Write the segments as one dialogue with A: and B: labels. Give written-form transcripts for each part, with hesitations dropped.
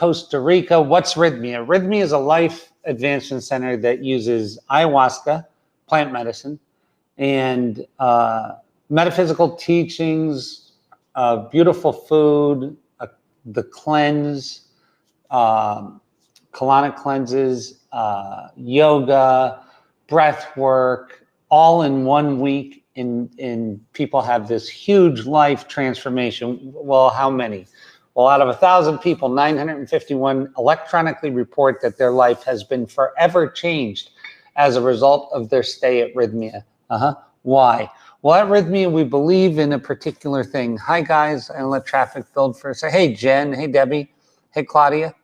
A: Costa Rica. What's Rythmia? Rythmia is a life advancement center that uses ayahuasca, plant medicine, and metaphysical teachings, beautiful food, the cleanse, colonic cleanses, yoga, breath work, all in 1 week. And people have this huge life transformation. Well, how many? Well, out of 1,000 people, 951 electronically report that their life has been forever changed as a result of their stay at Rythmia. Why? Well, at Rythmia, we believe in a particular thing. Hi, guys. I let traffic build for a second. Hey, Jen. Hey, Debbie. Hey, Claudia.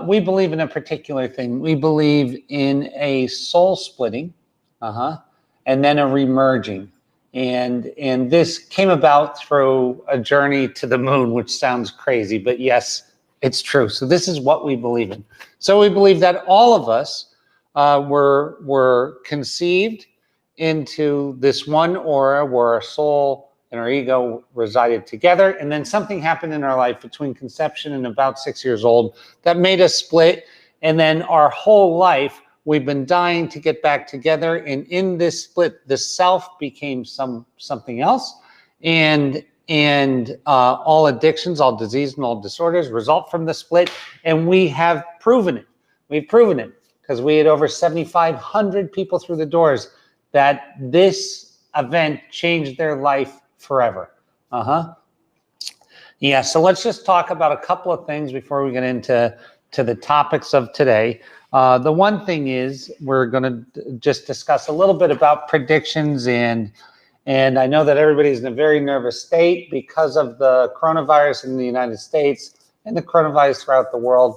A: We believe in a particular thing. We believe in a soul splitting, and then a remerging. And this came about through a journey to the moon, which sounds crazy, but yes, it's true. So this is what we believe in. So we believe that all of us were conceived into this one aura where our soul and our ego resided together. And then something happened in our life between conception and about 6 years old that made us split. And then our whole life, we've been dying to get back together. And in this split, the self became something else. And all addictions, all disease, and all disorders result from the split. And we have proven it. We've proven it because we had over 7,500 people through the doors that this event changed their life forever. Yeah, so let's just talk about a couple of things before we get into the topics of today. The one thing is we're going to just discuss a little bit about predictions, and I know that everybody's in a very nervous state because of the coronavirus in the United States and the coronavirus throughout the world.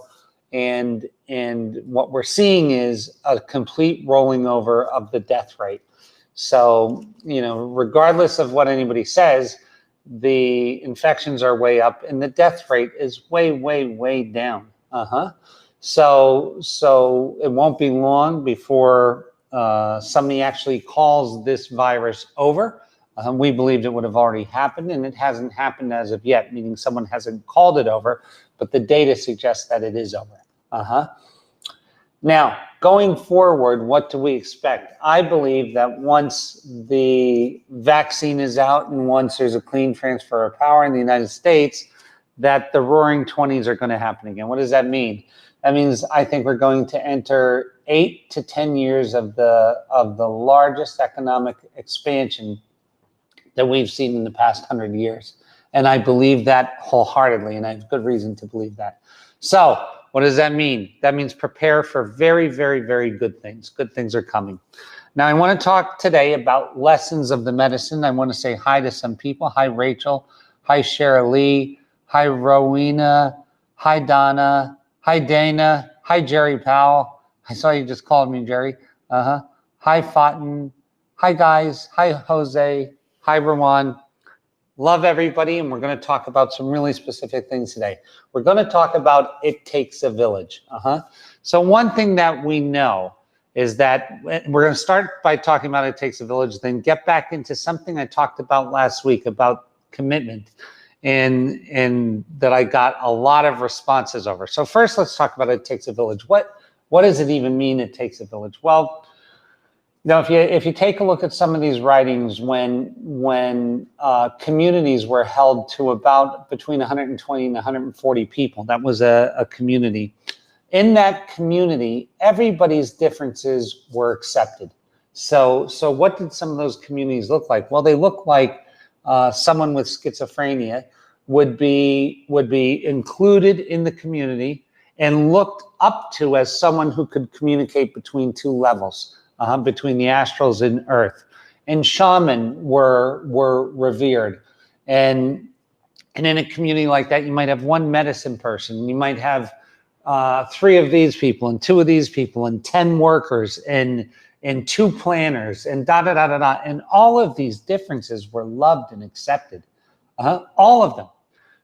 A: And what we're seeing is a complete rolling over of the death rate. So, regardless of what anybody says, the infections are way up and the death rate is way, way, way down. So it won't be long before somebody actually calls this virus over. We believed it would have already happened, and it hasn't happened as of yet, meaning someone hasn't called it over, but the data suggests that it is over. Now, going forward, what do we expect? I believe that once the vaccine is out and once there's a clean transfer of power in the United States, that the roaring 20s are going to happen again. What does that mean? That means I think we're going to enter 8 to 10 years of the largest economic expansion that we've seen in the past 100 years. And I believe that wholeheartedly, and I have good reason to believe that. So what does that mean? That means prepare for very, very, very good things. Good things are coming. Now, I want to talk today about lessons of the medicine. I want to say hi to some people. Hi, Rachel. Hi, Shara Lee. Hi, Rowena. Hi, Donna. Hi, Dana. Hi, Gerry Powell. I saw you just called me Gerry. Hi, Fatin. Hi, guys. Hi, Jose. Hi, Rowan. Love everybody, and we're going to talk about some really specific things today. We're going to talk about it takes a village. So one thing that we know is that we're going to start by talking about it takes a village, then get back into something I talked about last week about commitment, and that I got a lot of responses over. So first, let's talk about it takes a village. What does it even mean it takes a village? Well, now, if you take a look at some of these writings, when communities were held to about between 120 and 140 people, that was a community. In that community, everybody's differences were accepted. So what did some of those communities look like? Well, they look like someone with schizophrenia would be included in the community and looked up to as someone who could communicate between two levels. Between the astrals and earth, and shaman were revered, and in a community like that, you might have one medicine person, you might have 3 of these people, and 2 of these people, and 10 workers, and 2 planners, and and all of these differences were loved and accepted, all of them.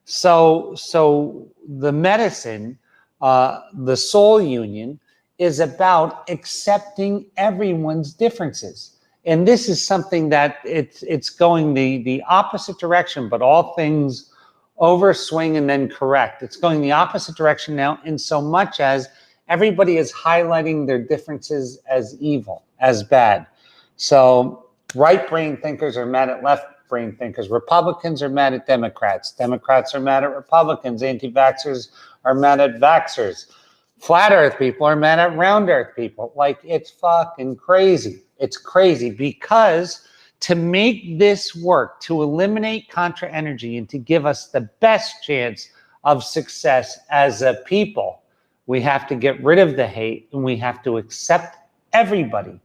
A: So the medicine, the soul union, is about accepting everyone's differences. And this is something that it's going the opposite direction, but all things overswing and then correct. It's going the opposite direction now, in so much as everybody is highlighting their differences as evil, as bad. So right brain thinkers are mad at left brain thinkers. Republicans are mad at Democrats. Democrats are mad at Republicans. Anti-vaxxers are mad at vaxxers. Flat earth people are mad at round earth people. Like, it's fucking crazy. It's crazy, because to make this work, to eliminate contra energy and to give us the best chance of success as a people, we have to get rid of the hate, and we have to accept everybody.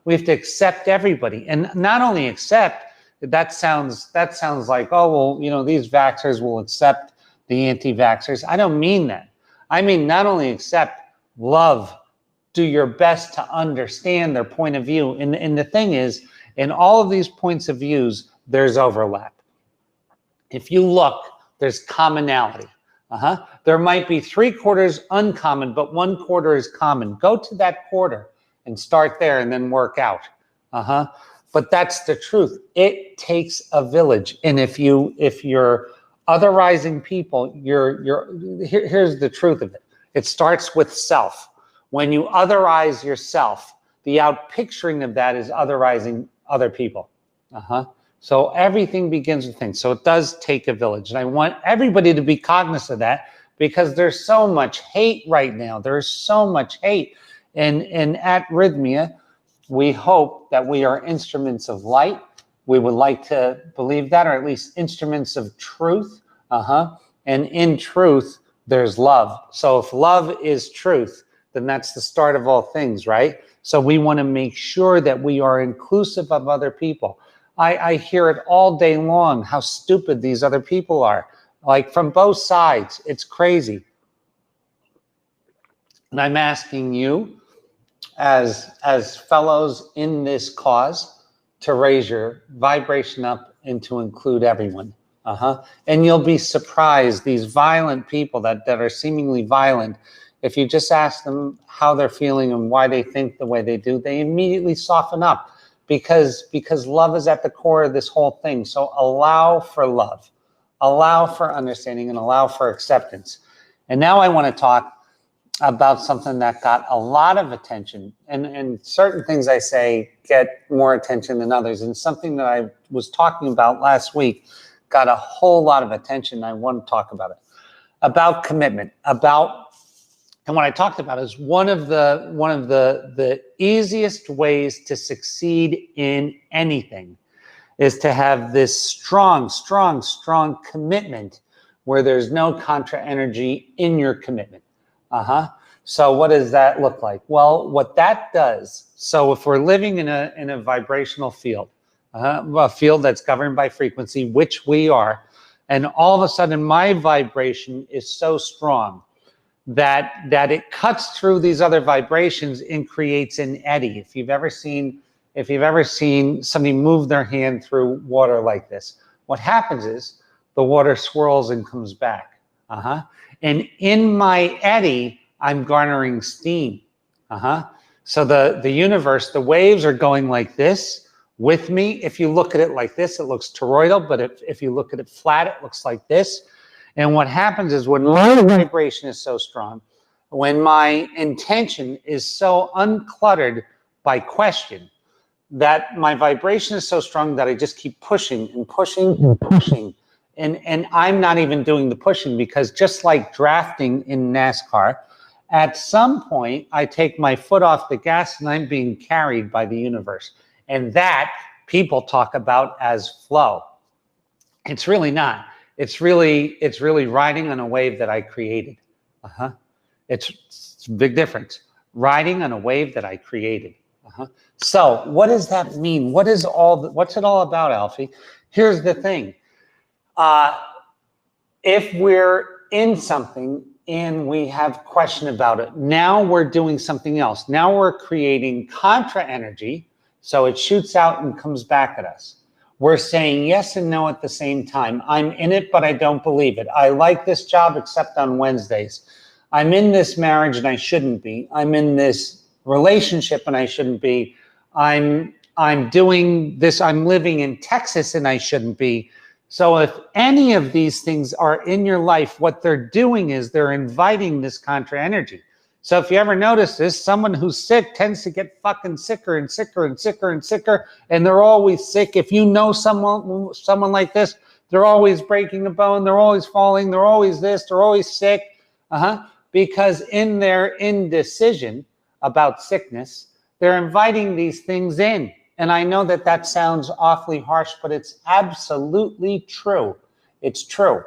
A: We have to accept everybody, and not only accept. That sounds like, oh, well, you know, these vaxxers will accept the anti-vaxxers. I don't mean that. I mean, not only accept, love, do your best to understand their point of view. And the thing is, in all of these points of views, there's overlap. If you look, there's commonality. There might be 3/4 uncommon, but 1/4 is common. Go to that quarter and start there, and then work out. But that's the truth. It takes a village, and if you're otherizing people, here's the truth of it. It starts with self. When you otherize yourself, the outpicturing of that is otherizing other people. So everything begins with things. So it does take a village, and I want everybody to be cognizant of that, because there's so much hate right now. There's so much hate, and at Rythmia, we hope that we are instruments of light. We would like to believe that, or at least instruments of truth. And in truth, there's love. So if love is truth, then that's the start of all things, right? So we want to make sure that we are inclusive of other people. I hear it all day long, how stupid these other people are. Like, from both sides, it's crazy. And I'm asking you, as fellows in this cause, to raise your vibration up and to include everyone. And you'll be surprised, these violent people that are seemingly violent, if you just ask them how they're feeling and why they think the way they do, they immediately soften up, because love is at the core of this whole thing. So allow for love, allow for understanding, and allow for acceptance. And now I want to talk about something that got a lot of attention, and certain things I say get more attention than others, and something that I was talking about last week got a whole lot of attention. I want to talk about it, about commitment, and what I talked about is one of the easiest ways to succeed in anything is to have this strong commitment where there's no contra energy in your commitment. So what does that look like? Well, what that does, so if we're living in a vibrational field, a field that's governed by frequency, which we are, and all of a sudden my vibration is so strong that it cuts through these other vibrations and creates an eddy. If you've ever seen somebody move their hand through water like this, what happens is the water swirls and comes back. And in my eddy, I'm garnering steam. So the universe, the waves are going like this with me. If you look at it like this, it looks toroidal, but if you look at it flat, it looks like this. And what happens is, when my vibration is so strong, when my intention is so uncluttered by question, that my vibration is so strong that I just keep pushing and pushing and pushing. And I'm not even doing the pushing, because just like drafting in NASCAR, at some point I take my foot off the gas and I'm being carried by the universe. And that people talk about as flow. It's really not. It's really riding on a wave that I created. It's a big difference. Riding on a wave that I created. So what does that mean? What's it all about, Alfie? Here's the thing. If we're in something and we have question about it, now we're doing something else. Now we're creating contra energy, so it shoots out and comes back at us. We're saying yes and no at the same time. I'm in it, but I don't believe it. I like this job except on Wednesdays. I'm in this marriage and I shouldn't be. I'm in this relationship and I shouldn't be. I'm doing this. I'm living in Texas and I shouldn't be. So if any of these things are in your life, what they're doing is they're inviting this contra energy. So if you ever notice this, someone who's sick tends to get fucking sicker and sicker and sicker and sicker, and they're always sick. If you know someone like this, they're always breaking a bone, they're always falling, they're always this, they're always sick. Because in their indecision about sickness, they're inviting these things in. And I know that that sounds awfully harsh, but it's absolutely true. It's true.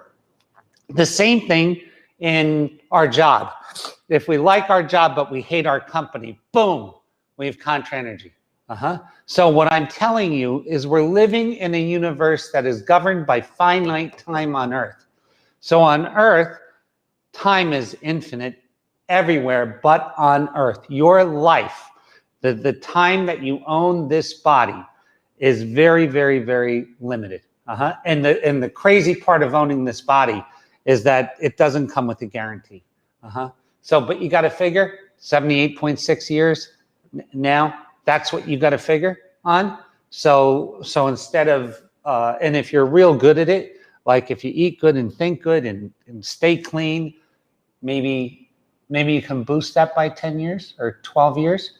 A: The same thing in our job. If we like our job, but we hate our company, boom, we have contra energy. So what I'm telling you is we're living in a universe that is governed by finite time on Earth. So on Earth, time is infinite everywhere but on Earth. Your life, the time that you own this body is very, very, very limited. And the crazy part of owning this body is that it doesn't come with a guarantee. So, but you got to figure 78.6 years now, that's what you got to figure on. So instead of, and if you're real good at it, like if you eat good and think good and stay clean, maybe you can boost that by 10 years or 12 years.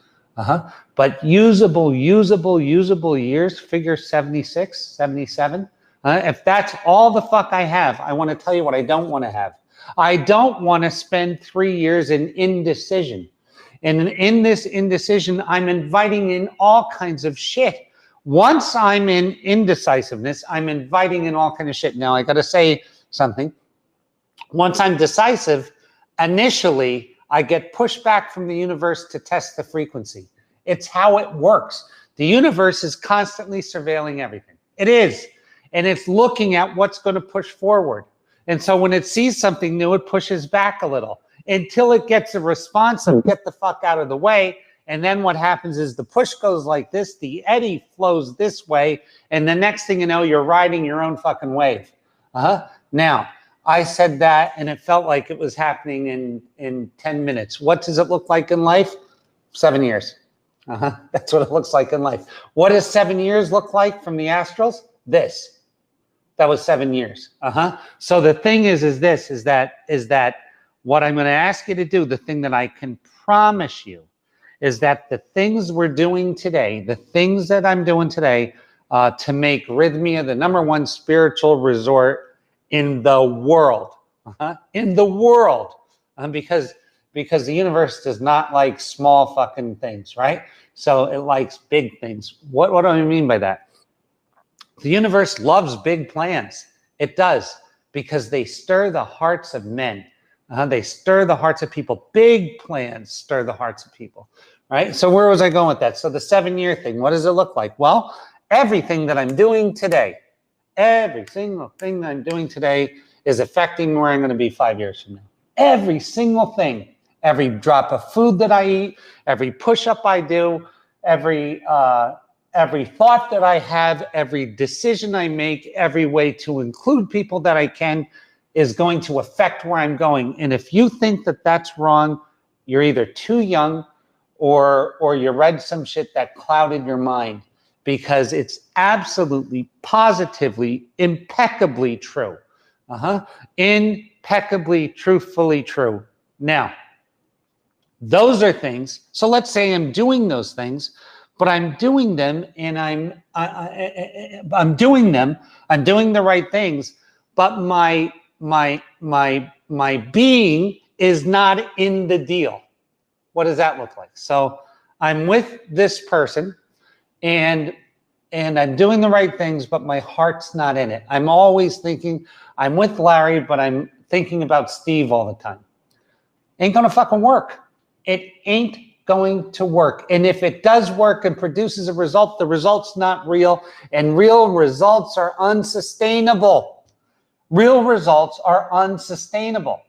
A: But usable years, figure 76, 77. If that's all the fuck I have, I want to tell you what I don't want to have. I don't want to spend 3 years in indecision. And in this indecision, I'm inviting in all kinds of shit. Once I'm in indecisiveness, I'm inviting in all kinds of shit. Now, I got to say something. Once I'm decisive, initially, I get pushed back from the universe to test the frequency. It's how it works. The universe is constantly surveilling everything. It is. And it's looking at what's going to push forward. And so when it sees something new, it pushes back a little until it gets a response of get the fuck out of the way. And then what happens is the push goes like this, the eddy flows this way, and the next thing you know, you're riding your own fucking wave. Now, I said that and it felt like it was happening in 10 minutes. What does it look like in life? 7 years. That's what it looks like in life. What does 7 years look like from the astrals? This. That was 7 years. So the thing is that what I'm going to ask you to do, the thing that I can promise you, is that the things we're doing today, the things that I'm doing today to make Rythmia the #1 spiritual resort in the world, in the world, because the universe does not like small fucking things, right? So it likes big things. What do I mean by that? The universe loves big plans. It does, because they stir the hearts of men. They stir the hearts of people. Big plans stir the hearts of people, right? So where was I going with that? So the 7-year thing, what does it look like? Well, everything that I'm doing today, every single thing that I'm doing today is affecting where I'm going to be 5 years from now. Every single thing, every drop of food that I eat, every push-up I do, every thought that I have, every decision I make, every way to include people that I can is going to affect where I'm going. And if you think that that's wrong, you're either too young or you read some shit that clouded your mind, because it's absolutely, positively, impeccably true. Impeccably, truthfully true. Now, those are things. So let's say I'm doing those things, but I'm doing them and I'm doing the right things, but my being is not in the deal. What does that look like? So I'm with this person and I'm doing the right things, but my heart's not in it. I'm always thinking, I'm with Larry, but I'm thinking about Steve all the time. Ain't gonna fucking work. It ain't going to work. And if it does work and produces a result, the result's not real, and real results are unsustainable. Real results are unsustainable.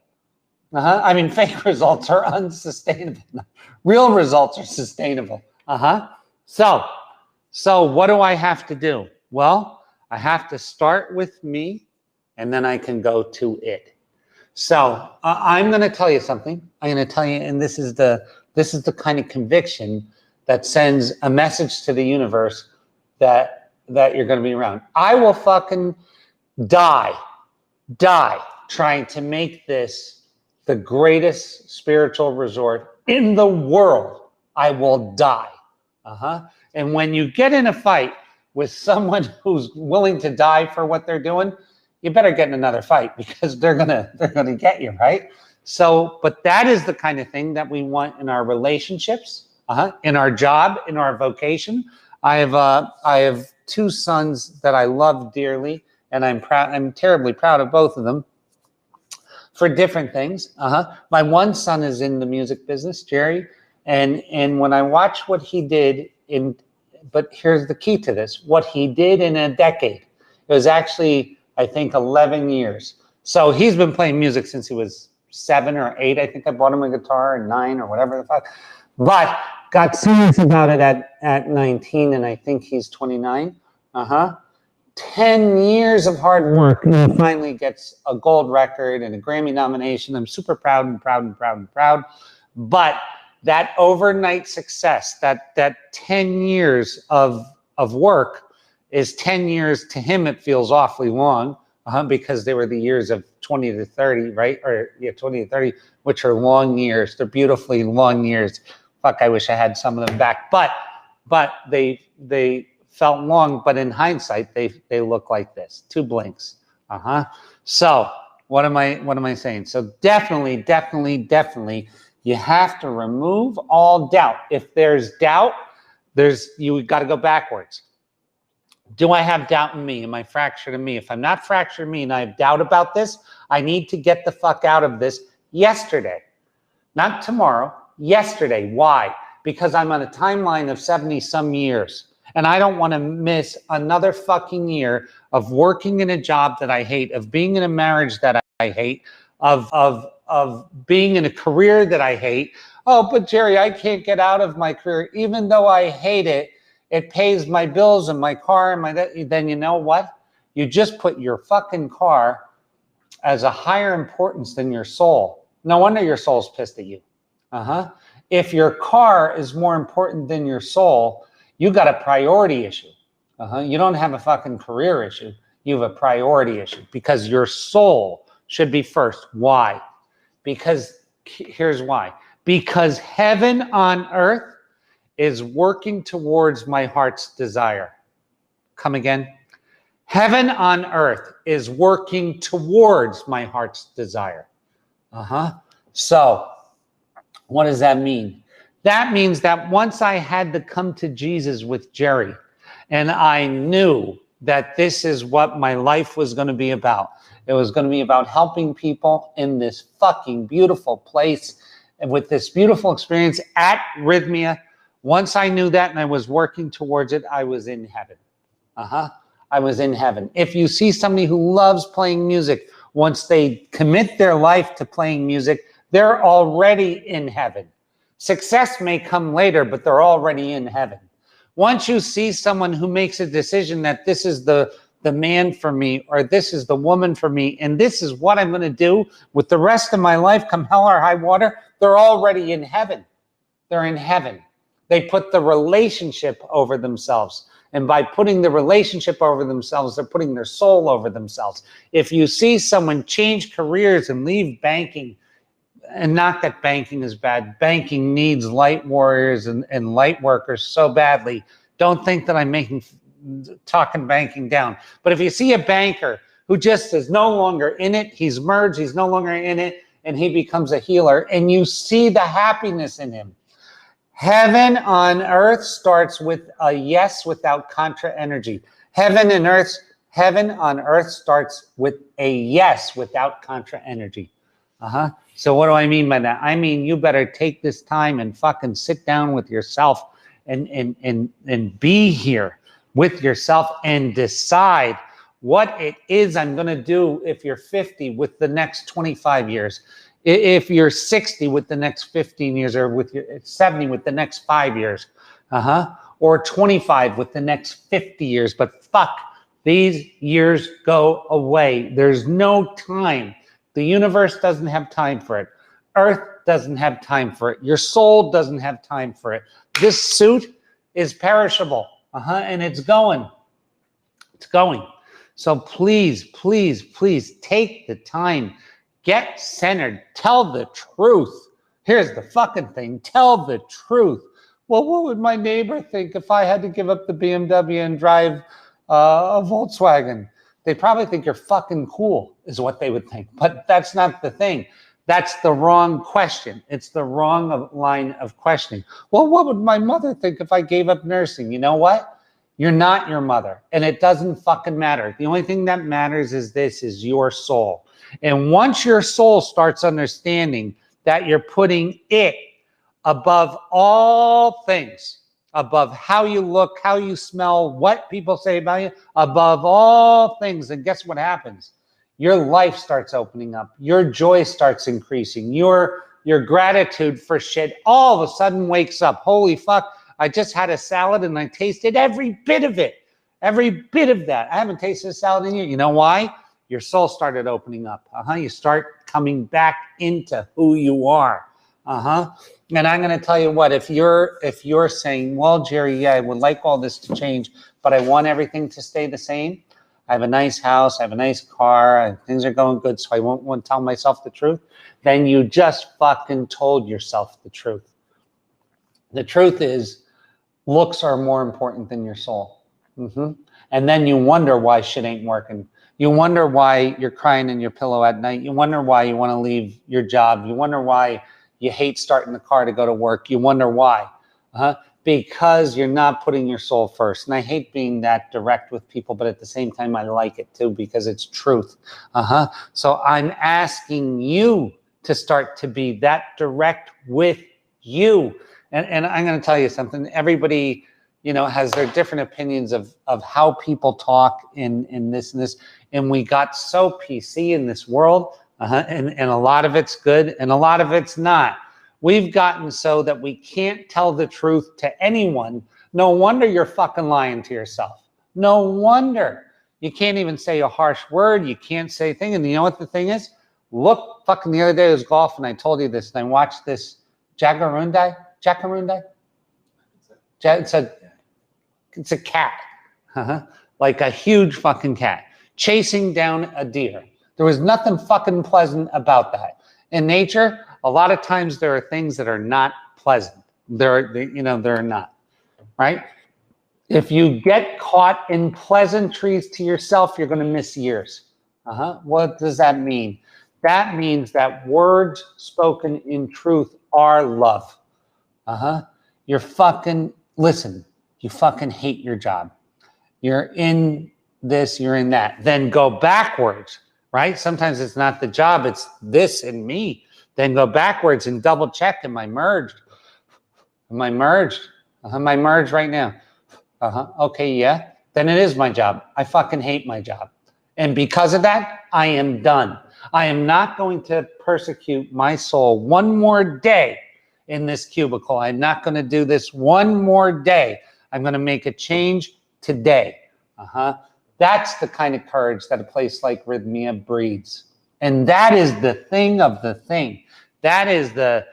A: I mean, fake results are unsustainable. Real results are sustainable. So what do I have to do? Well, I have to start with me, and then I can go to it. So I'm going to tell you something. I'm going to tell you, and this is the kind of conviction that sends a message to the universe that you're going to be around. I will fucking die trying to make this the greatest spiritual resort in the world, I will die. And when you get in a fight with someone who's willing to die for what they're doing, you better get in another fight, because they're gonna get you, right? So, but that is the kind of thing that we want in our relationships, in our job, in our vocation. I have 2 sons that I love dearly, and I'm terribly proud of both of them for different things. My one son is in the music business, Gerry, and when I watch what he did but here's the key to this, what he did in a decade, it was actually, I think, 11 years. So he's been playing music since he was 7 or 8. I think I bought him a guitar at 9 or whatever the fuck. But got serious about it at 19, and I think he's 29. 10 years of hard work, and he finally gets a gold record and a Grammy nomination. I'm super proud. But that overnight success, that 10 years of work is 10 years. To him, it feels awfully long, because they were the years of 20 to 30, right? Or 20 to 30, which are long years. They're beautifully long years. Fuck, I wish I had some of them back. But they felt long, but in hindsight, they look like this. 2 blinks. So what am I saying? So definitely, you have to remove all doubt. If there's doubt, you got to go backwards. Do I have doubt in me? Am I fractured in me? If I'm not fractured in me and I have doubt about this, I need to get the fuck out of this yesterday. Not tomorrow, yesterday. Why? Because I'm on a timeline of 70 some years. And I don't want to miss another fucking year of working in a job that I hate, of being in a marriage that I hate, of being in a career that I hate. Oh, but Gerry, I can't get out of my career. Even though I hate it, it pays my bills and my car and then you know what? You just put your fucking car as a higher importance than your soul. No wonder your soul's pissed at you. If your car is more important than your soul, you got a priority issue. You don't have a fucking career issue. You have a priority issue, because your soul should be first. Why? Because here's why. Because heaven on earth is working towards my heart's desire. Come again. Heaven on earth is working towards my heart's desire. So what does that mean? That means that once I had to come to Jesus with Gerry, and I knew that this is what my life was going to be about. It was going to be about helping people in this fucking beautiful place and with this beautiful experience at Rythmia. Once I knew that and I was working towards it, I was in heaven. I was in heaven. If you see somebody who loves playing music, once they commit their life to playing music, they're already in heaven. Success may come later, but they're already in heaven. Once you see someone who makes a decision that this is the man for me, or this is the woman for me, and this is what I'm going to do with the rest of my life, come hell or high water, they're already in heaven. They're in heaven. They put the relationship over themselves. And by putting the relationship over themselves, they're putting their soul over themselves. If you see someone change careers and leave banking, and not that banking is bad, banking needs light warriors and light workers so badly. Don't think that I'm talking banking down. But if you see a banker who just is no longer in it, he's merged, he's no longer in it, and he becomes a healer, and you see the happiness in him. Heaven on earth starts with a yes without contra energy. Heaven on earth starts with a yes without contra energy. So what do I mean by that? I mean, you better take this time and fucking sit down with yourself and be here with yourself and decide what it is I'm going to do if you're 50 with the next 25 years. If you're 60 with the next 15 years, or with your 70 with the next 5 years, or 25 with the next 50 years. But fuck, these years go away. There's no time. The universe doesn't have time for it. Earth doesn't have time for it. Your soul doesn't have time for it. This suit is perishable, and it's going. It's going. So please, please, please take the time, get centered, tell the truth. Here's the fucking thing, tell the truth. Well, what would my neighbor think if I had to give up the BMW and drive a Volkswagen? They probably think you're fucking cool, is what they would think. But that's not the thing. That's the wrong question. It's the wrong line of questioning. Well, what would my mother think if I gave up nursing? You know what? You're not your mother, and it doesn't fucking matter. The only thing that matters is this, is your soul. And once your soul starts understanding that you're putting it above all things, above how you look, how you smell, what people say about you, above all things, and guess what happens? Your life starts opening up. Your joy starts increasing. Your gratitude for shit all of a sudden wakes up. Holy fuck, I just had a salad and I tasted every bit of it. Every bit of that. I haven't tasted a salad in years. You know why? Your soul started opening up. You start coming back into who you are. And I'm going to tell you what, if you're saying, well, Gerry, yeah, I would like all this to change, but I want everything to stay the same. I have a nice house, I have a nice car, things are going good, so I won't want to tell myself the truth. Then you just fucking told yourself the truth. The truth is, looks are more important than your soul. And then you wonder why shit ain't working. You wonder why you're crying in your pillow at night. You wonder why you want to leave your job. You wonder why you hate starting the car to go to work. You wonder why. Because you're not putting your soul first. And I hate being that direct with people, but at the same time, I like it too, because it's truth. So I'm asking you to start to be that direct with you. And I'm going to tell you something. Everybody, has their different opinions of how people talk in this and this. And we got so PC in this world, and a lot of it's good and a lot of it's not. We've gotten so that we can't tell the truth to anyone. No wonder you're fucking lying to yourself. No wonder. You can't even say a harsh word. You can't say a thing. And you know what the thing is? Look, fucking the other day I was golfing. I told you this. And I watched this jacaranda. It's a cat. Like a huge fucking cat chasing down a deer. There was nothing fucking pleasant about that. In nature, a lot of times there are things that are not pleasant. They're not, right? If you get caught in pleasantries to yourself, you're going to miss years. What does that mean? That means that words spoken in truth are love. You're fucking, listen, you fucking hate your job. You're in this, you're in that. Then go backwards, right? Sometimes it's not the job, it's this and me. Then go backwards and double check, am I merged? Am I merged? Am I merged right now? Okay, yeah. Then it is my job. I fucking hate my job. And because of that, I am done. I am not going to persecute my soul one more day in this cubicle. I'm not going to do this one more day. I'm going to make a change today. That's the kind of courage that a place like Rythmia breeds. And that is the thing of the thing. That is the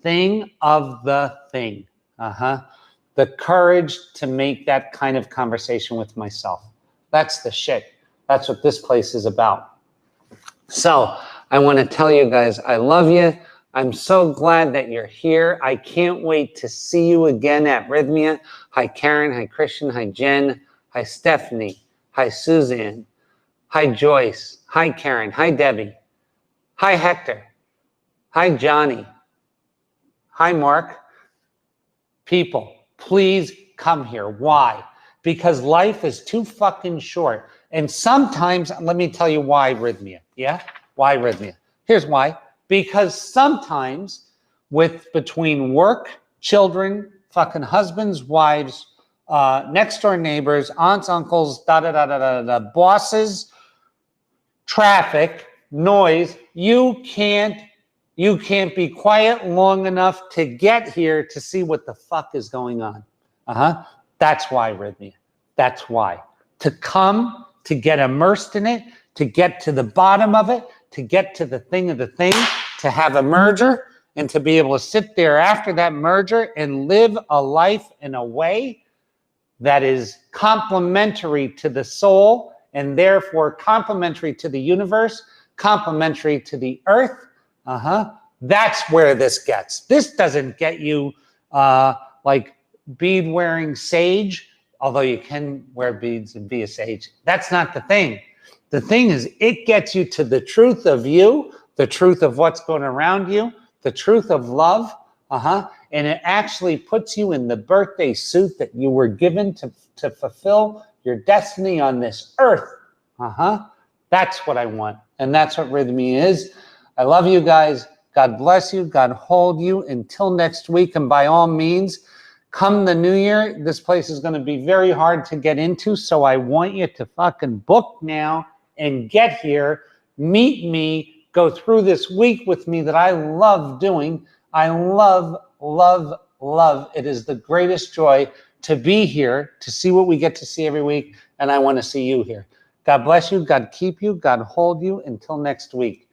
A: thing of the thing. The courage to make that kind of conversation with myself. That's the shit. That's what this place is about. So I want to tell you guys, I love you. I'm so glad that you're here. I can't wait to see you again at Rythmia. Hi, Karen. Hi, Christian. Hi, Jen. Hi, Stephanie. Hi, Suzanne. Hi, Joyce. Hi, Karen. Hi, Debbie. Hi, Hector. Hi, Johnny. Hi, Mark. People, please come here. Why? Because life is too fucking short. And sometimes, let me tell you why Rythmia. Yeah? Why Rythmia? Here's why. Because sometimes between work, children, fucking husbands, wives, next door neighbors, aunts, uncles, bosses, traffic, noise, you can't be quiet long enough to get here to see what the fuck is going on. That's why Rythmia. That's why. To come, to get immersed in it, to get to the bottom of it, to get to the thing of the thing, to have a merger, and to be able to sit there after that merger and live a life in a way that is complementary to the soul and therefore complementary to the universe, complementary to the earth. That's where this gets. This doesn't get you like bead wearing sage, although you can wear beads and be a sage. That's not the thing. The thing is, it gets you to the truth of you, the truth of what's going around you, the truth of love, and it actually puts you in the birthday suit that you were given to fulfill your destiny on this earth. That's what I want, and that's what Rythmia is. I love you guys. God bless you. God hold you until next week, and by all means, come the new year, this place is going to be very hard to get into, so I want you to fucking book now and get here, meet me, go through this week with me that I love doing. I love, love, love. It is the greatest joy to be here, to see what we get to see every week, and I want to see you here. God bless you. God keep you. God hold you until next week.